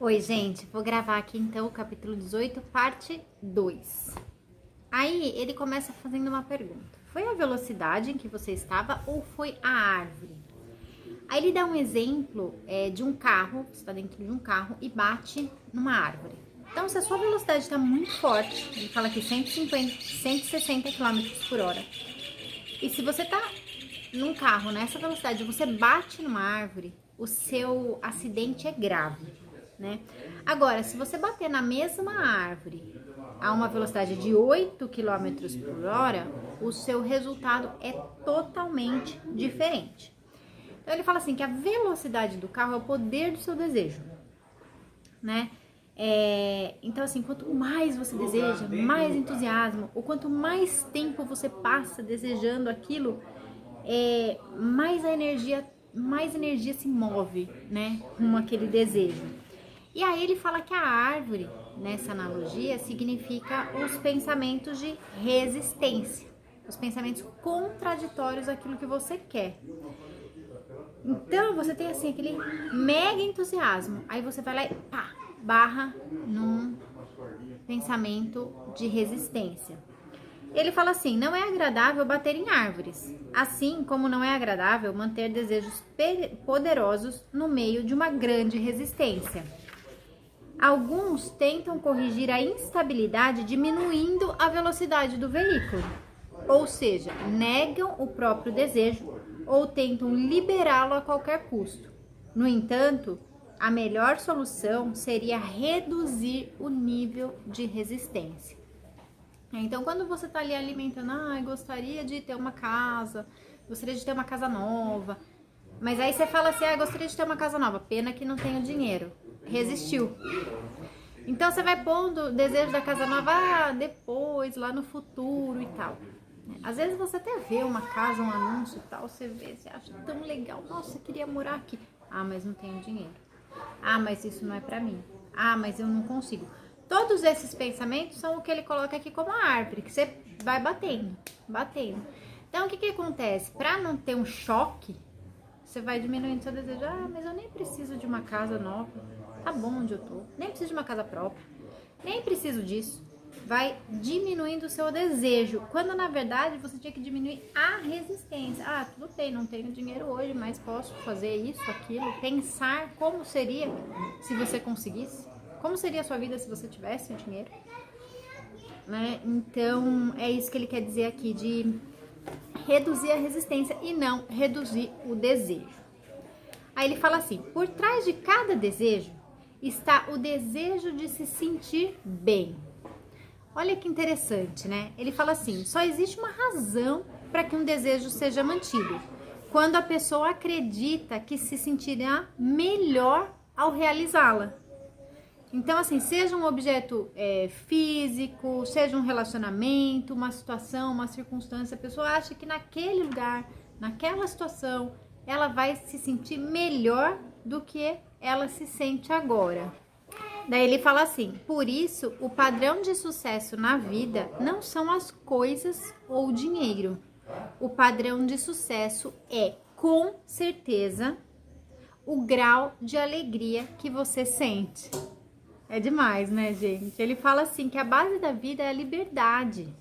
Oi, gente, vou gravar aqui então o capítulo 18, parte 2. Aí ele começa fazendo uma pergunta: foi a velocidade em que você estava ou foi a árvore? Aí ele dá um exemplo de um carro, você está dentro de um carro e bate numa árvore. Então, se a sua velocidade está muito forte, ele fala aqui 150, 160 km por hora, e se você está num carro nessa velocidade, você bate numa árvore, o seu acidente é grave, né? Agora, se você bater na mesma árvore a uma velocidade de 8 km por hora, o seu resultado é totalmente diferente. Então ele fala assim que a velocidade do carro é o poder do seu desejo, né? Então assim, quanto mais você deseja, mais entusiasmo, ou quanto mais tempo você passa desejando aquilo, mais energia se move, né, rumo àquele desejo. E aí ele fala que a árvore, nessa analogia, significa os pensamentos de resistência, os pensamentos contraditórios àquilo que você quer. Então você tem assim aquele mega entusiasmo, aí você vai lá e pá, barra num pensamento de resistência. Ele fala assim: não é agradável bater em árvores, assim como não é agradável manter desejos poderosos no meio de uma grande resistência. Alguns tentam corrigir a instabilidade diminuindo a velocidade do veículo, ou seja, negam o próprio desejo ou tentam liberá-lo a qualquer custo. No entanto, a melhor solução seria reduzir o nível de resistência. Então, quando você tá ali alimentando, gostaria de ter uma casa, gostaria de ter uma casa nova, mas aí você fala assim, gostaria de ter uma casa nova, pena que não tenho dinheiro. Resistiu. Então, você vai pondo o desejo da casa nova, depois, lá no futuro e tal. Às vezes você até vê uma casa, um anúncio e tal, você vê, você acha tão legal, nossa, eu queria morar aqui. Mas não tenho dinheiro. Mas isso não é pra mim. Mas eu não consigo. Todos esses pensamentos são o que ele coloca aqui como a árvore, que você vai batendo, batendo. Então, o que acontece? Para não ter um choque, você vai diminuindo seu desejo. Mas eu nem preciso de uma casa nova. Tá bom onde eu tô. Nem preciso de uma casa própria. Nem preciso disso. Vai diminuindo o seu desejo. Quando, na verdade, você tinha que diminuir a resistência. Tudo bem, não tenho dinheiro hoje, mas posso fazer isso, aquilo. Pensar como seria se você conseguisse. Como seria a sua vida se você tivesse dinheiro? Né? Então, é isso que ele quer dizer aqui, de reduzir a resistência e não reduzir o desejo. Aí ele fala assim: por trás de cada desejo está o desejo de se sentir bem. Olha que interessante, né? Ele fala assim: só existe uma razão para que um desejo seja mantido, quando a pessoa acredita que se sentirá melhor ao realizá-la. Então, assim, seja um objeto físico, seja um relacionamento, uma situação, uma circunstância, a pessoa acha que naquele lugar, naquela situação, ela vai se sentir melhor do que ela se sente agora. Daí ele fala assim: por isso, o padrão de sucesso na vida não são as coisas ou o dinheiro. O padrão de sucesso é, com certeza, o grau de alegria que você sente. É demais, né, gente? Ele fala assim que a base da vida é a liberdade,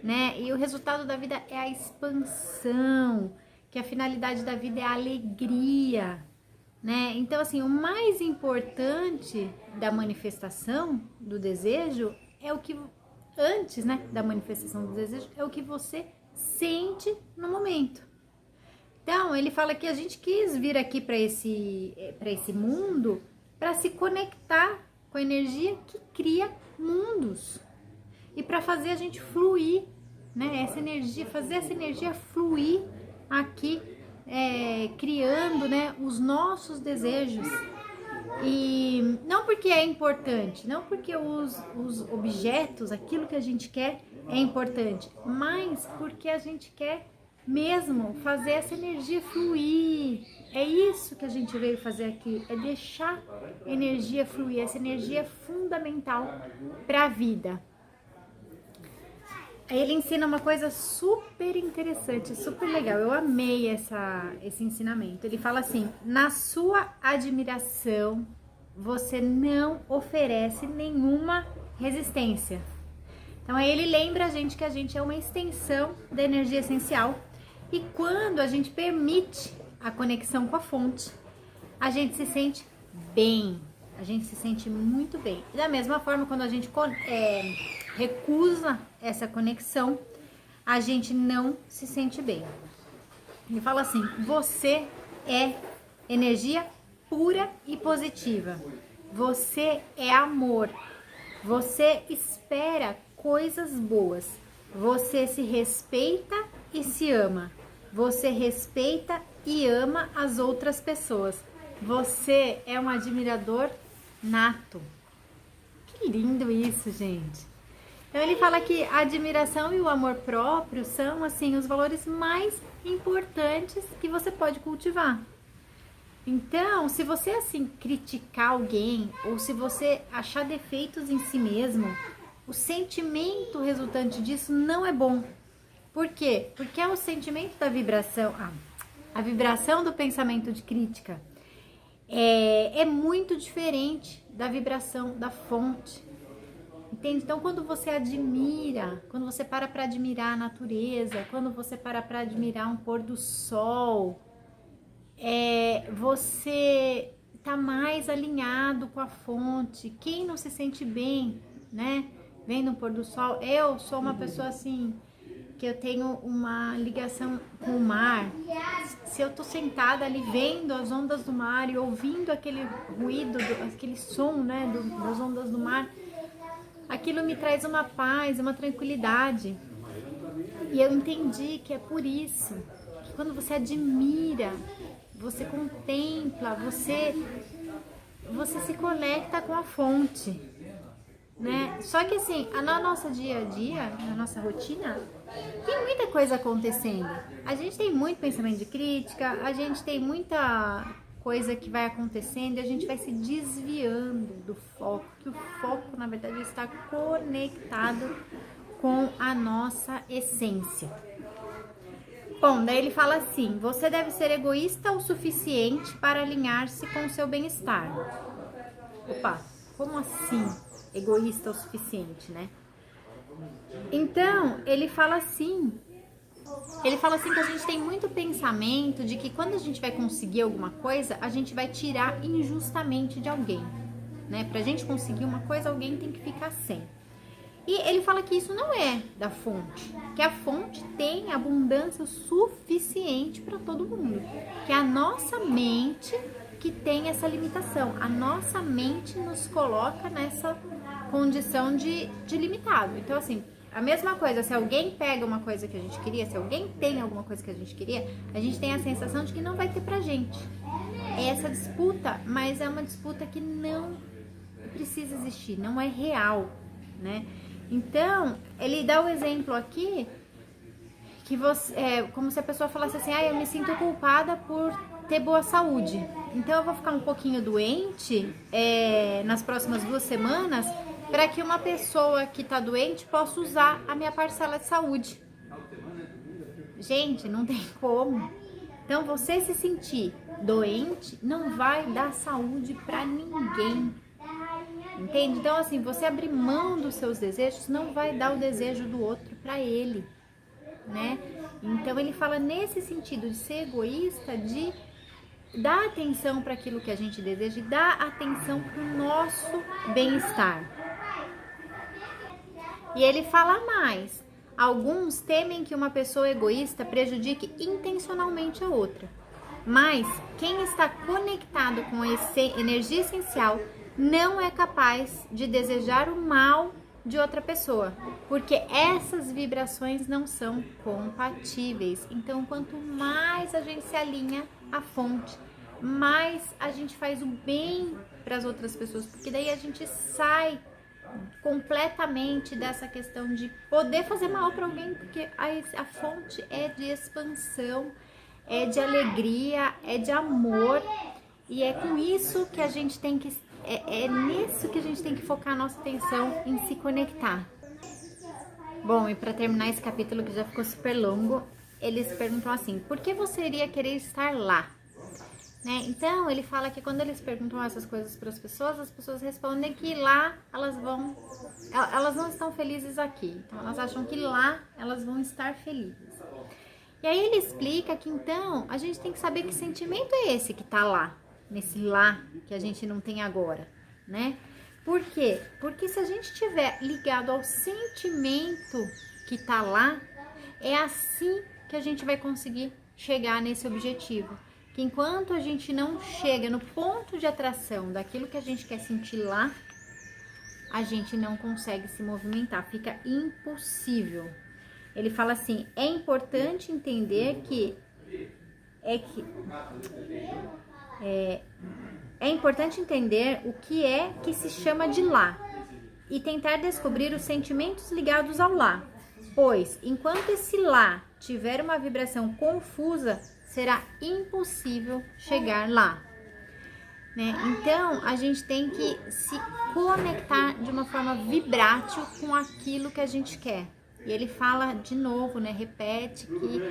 né? E o resultado da vida é a expansão, que a finalidade da vida é a alegria, né? Então, assim, o mais importante da manifestação do desejo é o que, antes, né, da manifestação do desejo, é o que você sente no momento. Então, ele fala que a gente quis vir aqui para esse mundo para se conectar com a energia que cria mundos e para fazer a gente fluir, né? Essa energia, fazer essa energia fluir aqui, criando, né, os nossos desejos. E não porque é importante, não porque os objetos, aquilo que a gente quer é importante, mas porque a gente quer mesmo fazer essa energia fluir. É isso que a gente veio fazer aqui, é deixar a energia fluir. Essa energia é fundamental para a vida. Aí ele ensina uma coisa super interessante, super legal. Eu amei esse ensinamento. Ele fala assim: na sua admiração você não oferece nenhuma resistência. Então aí ele lembra a gente que a gente é uma extensão da energia essencial, e quando a gente permite a conexão com a fonte, a gente se sente bem, a gente se sente muito bem. E da mesma forma, quando a gente recusa essa conexão, a gente não se sente bem. Ele fala assim: você é energia pura e positiva, você é amor, você espera coisas boas, você se respeita e se ama, você respeita e ama as outras pessoas, você é um admirador nato. Que lindo isso, gente! Então ele fala que a admiração e o amor próprio são, assim, os valores mais importantes que você pode cultivar. Então, se você, assim, criticar alguém, ou se você achar defeitos em si mesmo, o sentimento resultante disso não é bom. Por quê? Porque é o sentimento da vibração, a vibração do pensamento de crítica é muito diferente da vibração da fonte. Entende? Então, quando você admira, quando você para admirar a natureza, quando você para admirar um pôr do sol, você está mais alinhado com a fonte. Quem não se sente bem, né? Vendo o pôr do sol. Eu sou uma pessoa assim, que eu tenho uma ligação com o mar. Se eu tô sentada ali vendo as ondas do mar e ouvindo aquele ruído, aquele som, né, das ondas do mar, aquilo me traz uma paz, uma tranquilidade. E eu entendi que é por isso que quando você admira, você contempla, você se conecta com a fonte, né? Só que assim, no nosso dia a dia, na nossa rotina, tem muita coisa acontecendo. A gente tem muito pensamento de crítica, a gente tem muita coisa que vai acontecendo e a gente vai se desviando do foco, que o foco, na verdade, está conectado com a nossa essência. Bom, daí ele fala assim: você deve ser egoísta o suficiente para alinhar-se com o seu bem-estar. Opa, como assim egoísta o suficiente, né? Então, ele fala assim que a gente tem muito pensamento de que quando a gente vai conseguir alguma coisa, a gente vai tirar injustamente de alguém, né? Pra gente conseguir uma coisa, alguém tem que ficar sem. E ele fala que isso não é da fonte, que a fonte tem abundância suficiente para todo mundo, que é a nossa mente que tem essa limitação, a nossa mente nos coloca nessa condição de limitado. Então, assim, a mesma coisa, se alguém pega uma coisa que a gente queria, se alguém tem alguma coisa que a gente queria, a gente tem a sensação de que não vai ter pra gente. É essa disputa, mas é uma disputa que não precisa existir, não é real, né? Então, ele dá o exemplo aqui que você, como se a pessoa falasse assim: eu me sinto culpada por ter boa saúde, então eu vou ficar um pouquinho doente nas próximas 2 semanas para que uma pessoa que tá doente possa usar a minha parcela de saúde. Gente, não tem como. Então, você se sentir doente não vai dar saúde para ninguém. Entende? Então, assim, você abrir mão dos seus desejos não vai dar o desejo do outro para ele, né? Então, ele fala nesse sentido de ser egoísta, de dar atenção para aquilo que a gente deseja e dar atenção para o nosso bem-estar. E ele fala mais: alguns temem que uma pessoa egoísta prejudique intencionalmente a outra, mas quem está conectado com essa energia essencial não é capaz de desejar o mal de outra pessoa, porque essas vibrações não são compatíveis. Então, quanto mais a gente se alinha à fonte, mais a gente faz o bem para as outras pessoas, porque daí a gente sai completamente dessa questão de poder fazer mal para alguém, porque a fonte é de expansão, é de alegria, é de amor, e é com isso que a gente tem que nisso que a gente tem que focar a nossa atenção, em se conectar. Bom, e para terminar esse capítulo que já ficou super longo, eles perguntam assim: por que você iria querer estar lá? né? Então, ele fala que quando eles perguntam essas coisas para as pessoas respondem que lá elas não estão felizes aqui. Então, elas acham que lá elas vão estar felizes. E aí ele explica que então a gente tem que saber que sentimento é esse que tá lá, nesse lá que a gente não tem agora, né? Por quê? Porque se a gente estiver ligado ao sentimento que tá lá, é assim que a gente vai conseguir chegar nesse objetivo. Que enquanto a gente não chega no ponto de atração daquilo que a gente quer sentir lá, a gente não consegue se movimentar, fica impossível. Ele fala assim, é importante entender é importante entender o que é que se chama de lá e tentar descobrir os sentimentos ligados ao lá, pois enquanto esse lá tiver uma vibração confusa, será impossível chegar lá, né? Então a gente tem que se conectar de uma forma vibrátil com aquilo que a gente quer. E ele fala de novo, né? Repete que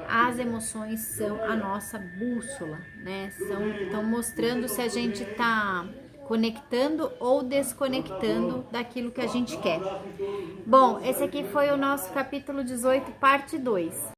as emoções são a nossa bússola, né? Estão mostrando se a gente tá conectando ou desconectando daquilo que a gente quer. Bom, esse aqui foi o nosso capítulo 18, parte 2.